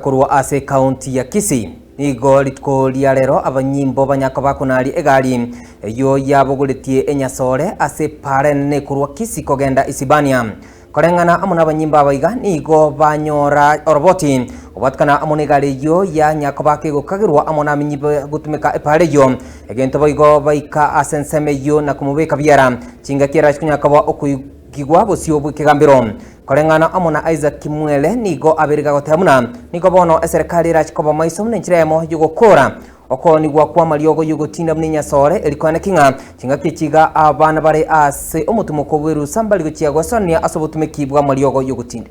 kurwa ase county ya Kisii nigo litkoria rero abanyimbo banyako bakunari egari yo yaboguretie enyasore ase parene kurwa Kisii kogenda Isibania korengana amuna abanyimba baiga nigo banyora oroboti obatkana amune gari yo ya nyakobake gukagirwa amuna aminyibe gutumika epare yo egento baigo baika asenseme yo na kumubeka biara chinga kira kunyakaba okugigwa bosio bukigambiro korengana amuna Isaac Kimwele nigo abiriga gotemuna nigo bono eserikali rachikoba maiso mnenchiremo yugokora oko nigwa kwa maliogo yugotinda mninya sore elikwane kinga chinga kichiga abana bare ase omutumo kobweru sambali gochiagwa sonia asobotumekibwa maliogo yugotinda.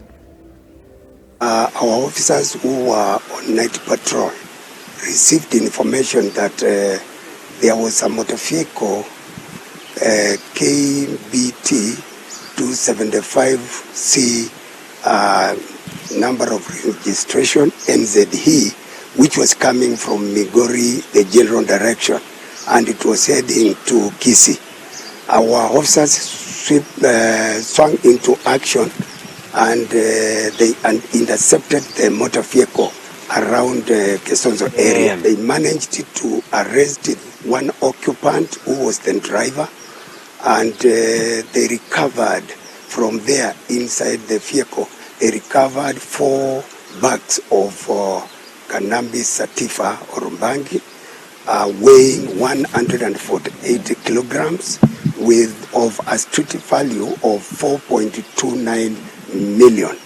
Our officers who were on night patrol received information that there was a motor vehicle KBT 275C number of registration NZE, which was coming from Migori, the general direction, and it was heading to Kisii. Our officers swung into action and they intercepted the motor vehicle around Kesonzo area. They managed to arrest one occupant who was the driver, and they recovered from there inside the vehicle. They recovered 4 bags of cannabis sativa or Bangi, weighing 148 kilograms of a street value of 4.29 million.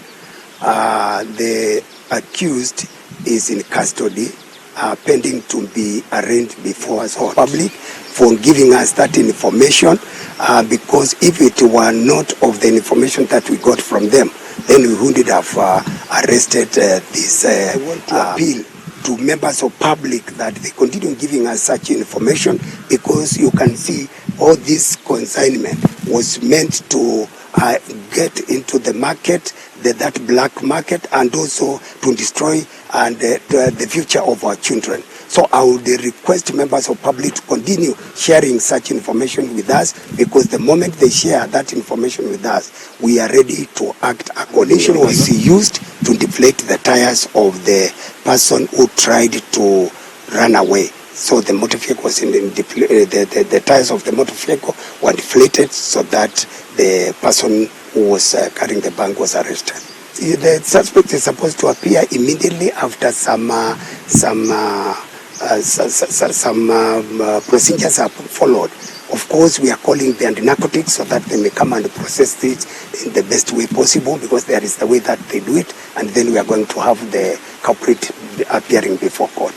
The accused is in custody, pending to be arraigned before us all public for giving us that information, because if it were not of the information that we got from them, then we wouldn't have arrested this. I want to appeal to members of public that they continue giving us such information, because you can see all this consignment was meant to get into the market, that black market, and also to destroy the future of our children. So I would request members of public to continue sharing such information with us, because the moment they share that information with us, we are ready to act accordingly. Was used to deflate the tires of the person who tried to run away. So the motor vehicle was the tires of the motor vehicle were deflated, so that the person who was carrying the bag was arrested. The suspect is supposed to appear immediately after some procedures are followed. Of course, we are calling the narcotics so that they may come and process it in the best way possible, because there is the way that they do it, and then we are going to have the culprit appearing before court.